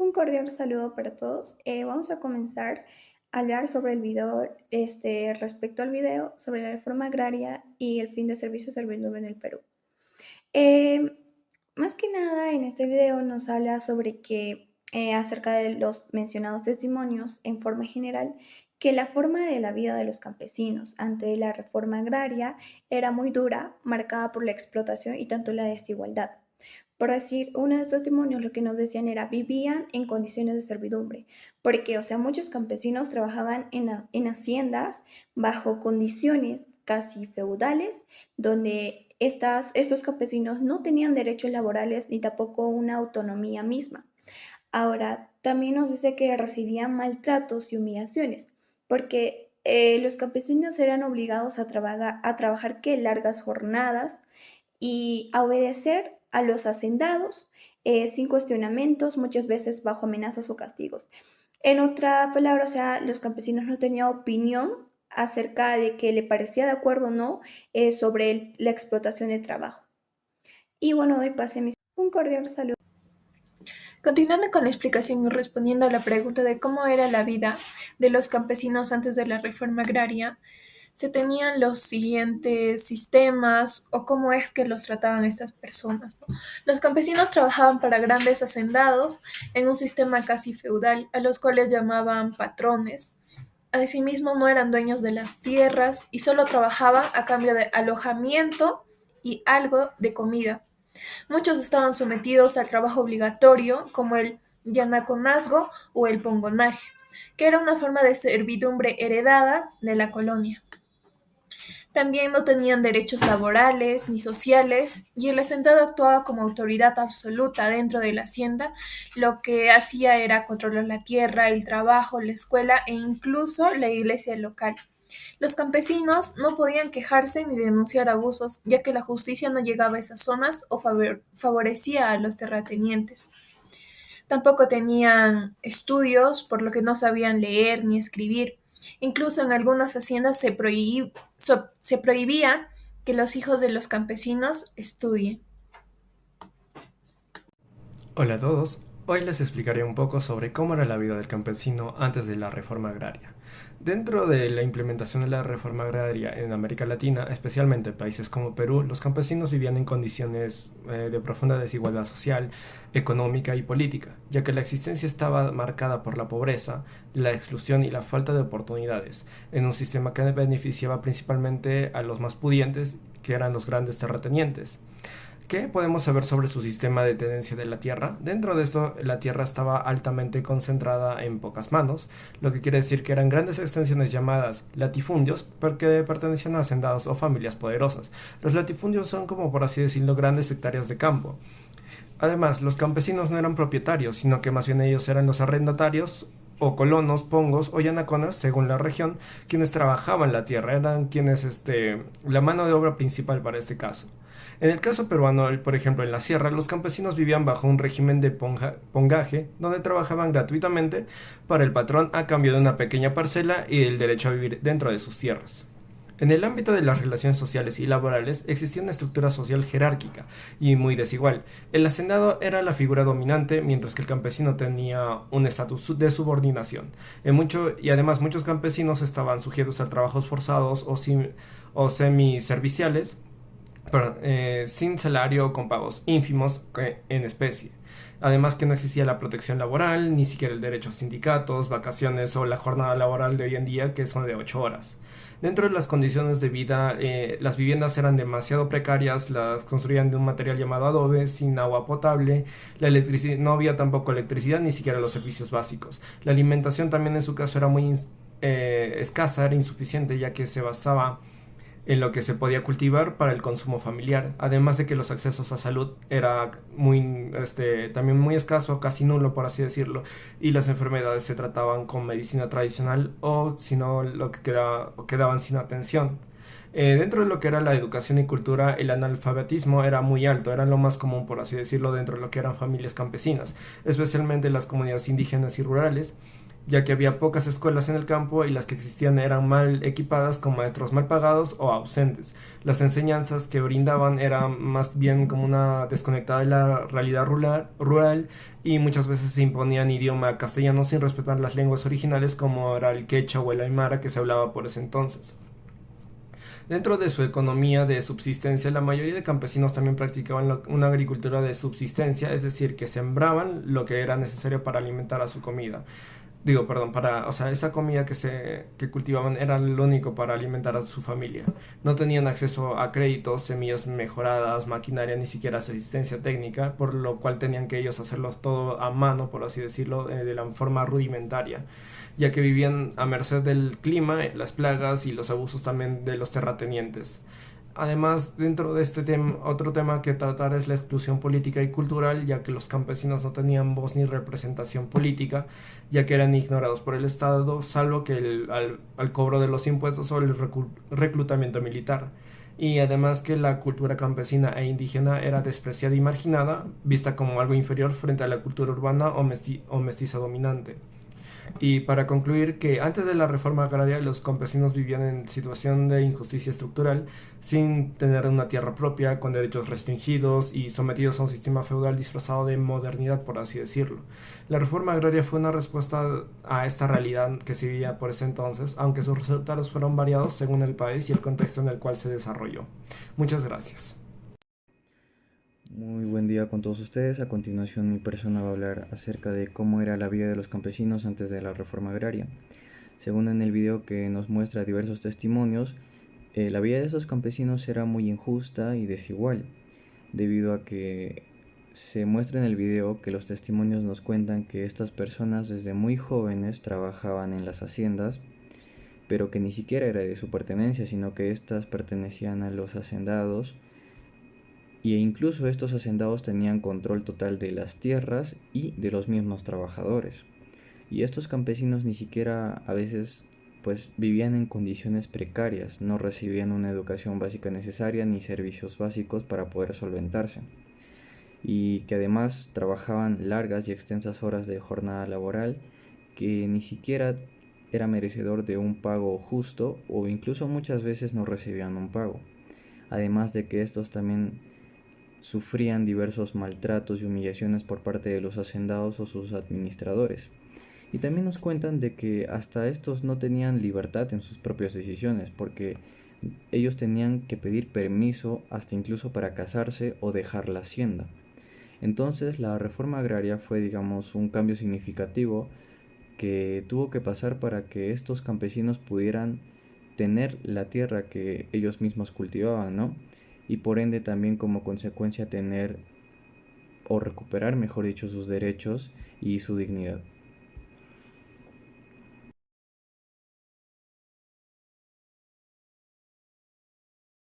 Un cordial saludo para todos. Vamos a comenzar a hablar sobre el video, respecto al video sobre la reforma agraria y el fin de servicios de servidumbre en el Perú. Eh, Más que nada, en este video nos habla sobre acerca de los mencionados testimonios, en forma general, que la forma de la vida de los campesinos ante la reforma agraria era muy dura, marcada por la explotación y tanto la desigualdad. Por decir, uno de los testimonios lo que nos decían era vivían en condiciones de servidumbre, porque, o sea, muchos campesinos trabajaban en haciendas bajo condiciones casi feudales, donde estos campesinos no tenían derechos laborales ni tampoco una autonomía misma. Ahora, también nos dice que recibían maltratos y humillaciones, porque los campesinos eran obligados a trabajar que largas jornadas y a obedecer a los hacendados sin cuestionamientos, muchas veces bajo amenazas o castigos. En otra palabra, o sea, los campesinos no tenían opinión acerca de que le parecía de acuerdo o no sobre la explotación del trabajo. Y bueno, doy pase a un cordial saludo. Continuando con la explicación y respondiendo a la pregunta de cómo era la vida de los campesinos antes de la reforma agraria, se tenían los siguientes sistemas o cómo es que los trataban estas personas, ¿no? Los campesinos trabajaban para grandes hacendados en un sistema casi feudal, a los cuales llamaban patrones. Asimismo, no eran dueños de las tierras y solo trabajaban a cambio de alojamiento y algo de comida. Muchos estaban sometidos al trabajo obligatorio, como el yanaconazgo o el pongonaje, que era una forma de servidumbre heredada de la colonia. También no tenían derechos laborales ni sociales y el hacendado actuaba como autoridad absoluta dentro de la hacienda. Lo que hacía era controlar la tierra, el trabajo, la escuela e incluso la iglesia local. Los campesinos no podían quejarse ni denunciar abusos, ya que la justicia no llegaba a esas zonas o favorecía a los terratenientes. Tampoco tenían estudios, por lo que no sabían leer ni escribir. Incluso en algunas haciendas se prohibía que los hijos de los campesinos estudien. Hola a todos, hoy les explicaré un poco sobre cómo era la vida del campesino antes de la reforma agraria. Dentro de la implementación de la reforma agraria en América Latina, especialmente en países como Perú, los campesinos vivían en condiciones de profunda desigualdad social, económica y política, ya que la existencia estaba marcada por la pobreza, la exclusión y la falta de oportunidades, en un sistema que beneficiaba principalmente a los más pudientes, que eran los grandes terratenientes. ¿Qué podemos saber sobre su sistema de tenencia de la tierra? Dentro de esto, la tierra estaba altamente concentrada en pocas manos, lo que quiere decir que eran grandes extensiones llamadas latifundios, porque pertenecían a hacendados o familias poderosas. Los latifundios son, como por así decirlo, grandes hectáreas de campo. Además, los campesinos no eran propietarios, sino que más bien ellos eran los arrendatarios o colonos, pongos o yanaconas, según la región, quienes trabajaban la tierra, eran quienes, la mano de obra principal para este caso. En el caso peruano, por ejemplo, en la sierra, los campesinos vivían bajo un régimen de pongaje, donde trabajaban gratuitamente para el patrón a cambio de una pequeña parcela y el derecho a vivir dentro de sus tierras. En el ámbito de las relaciones sociales y laborales existía una estructura social jerárquica y muy desigual. El hacendado era la figura dominante, mientras que el campesino tenía un estatus de subordinación. Y además muchos campesinos estaban sujetos a trabajos forzados o semiserviciales, sin salario o con pagos ínfimos en especie. Además que no existía la protección laboral, ni siquiera el derecho a sindicatos, vacaciones o la jornada laboral de hoy en día, que son de 8 horas. Dentro de las condiciones de vida, las viviendas eran demasiado precarias, las construían de un material llamado adobe, sin agua potable, no había tampoco electricidad, ni siquiera los servicios básicos. La alimentación también en su caso era muy escasa, era insuficiente, ya que se basaba en lo que se podía cultivar para el consumo familiar, además de que los accesos a salud era también muy escaso, casi nulo por así decirlo, y las enfermedades se trataban con medicina tradicional o si no quedaban sin atención. Dentro de lo que era la educación y cultura, el analfabetismo era muy alto, era lo más común, por así decirlo, dentro de lo que eran familias campesinas, especialmente las comunidades indígenas y rurales, ya que había pocas escuelas en el campo y las que existían eran mal equipadas con maestros mal pagados o ausentes. Las enseñanzas que brindaban eran más bien como una desconectada de la realidad rural y muchas veces se imponían idioma castellano sin respetar las lenguas originales como era el quechua o el aymara que se hablaba por ese entonces. Dentro de su economía de subsistencia, la mayoría de campesinos también practicaban una agricultura de subsistencia, es decir, que sembraban lo que era necesario para alimentar a su comida. Digo, perdón, o sea, esa comida que cultivaban era lo único para alimentar a su familia. No tenían acceso a créditos, semillas mejoradas, maquinaria, ni siquiera asistencia técnica, por lo cual tenían que ellos hacerlo todo a mano, por así decirlo, de la forma rudimentaria, ya que vivían a merced del clima, las plagas y los abusos también de los terratenientes. Además, dentro de este tema, otro tema que tratar es la exclusión política y cultural, ya que los campesinos no tenían voz ni representación política, ya que eran ignorados por el Estado, salvo que al cobro de los impuestos o el reclutamiento militar. Y además que la cultura campesina e indígena era despreciada y marginada, vista como algo inferior frente a la cultura urbana o mestiza dominante. Y para concluir que antes de la reforma agraria los campesinos vivían en situación de injusticia estructural, sin tener una tierra propia, con derechos restringidos y sometidos a un sistema feudal disfrazado de modernidad, por así decirlo. La reforma agraria fue una respuesta a esta realidad que se vivía por ese entonces, aunque sus resultados fueron variados según el país y el contexto en el cual se desarrolló. Muchas gracias. Muy buen día con todos ustedes. A continuación mi persona va a hablar acerca de cómo era la vida de los campesinos antes de la reforma agraria. Según en el video que nos muestra diversos testimonios, la vida de esos campesinos era muy injusta y desigual, debido a que se muestra en el video que los testimonios nos cuentan que estas personas desde muy jóvenes trabajaban en las haciendas, pero que ni siquiera era de su pertenencia, sino que estas pertenecían a los hacendados, e incluso estos hacendados tenían control total de las tierras y de los mismos trabajadores. Y estos campesinos ni siquiera a veces pues vivían en condiciones precarias, no recibían una educación básica necesaria ni servicios básicos para poder solventarse. Y que además trabajaban largas y extensas horas de jornada laboral que ni siquiera era merecedor de un pago justo o incluso muchas veces no recibían un pago. Además de que estos también sufrían diversos maltratos y humillaciones por parte de los hacendados o sus administradores. Y también nos cuentan de que hasta estos no tenían libertad en sus propias decisiones, porque ellos tenían que pedir permiso hasta incluso para casarse o dejar la hacienda. Entonces la reforma agraria fue, digamos, un cambio significativo que tuvo que pasar para que estos campesinos pudieran tener la tierra que ellos mismos cultivaban, ¿no? Y por ende también como consecuencia tener o recuperar, mejor dicho, sus derechos y su dignidad.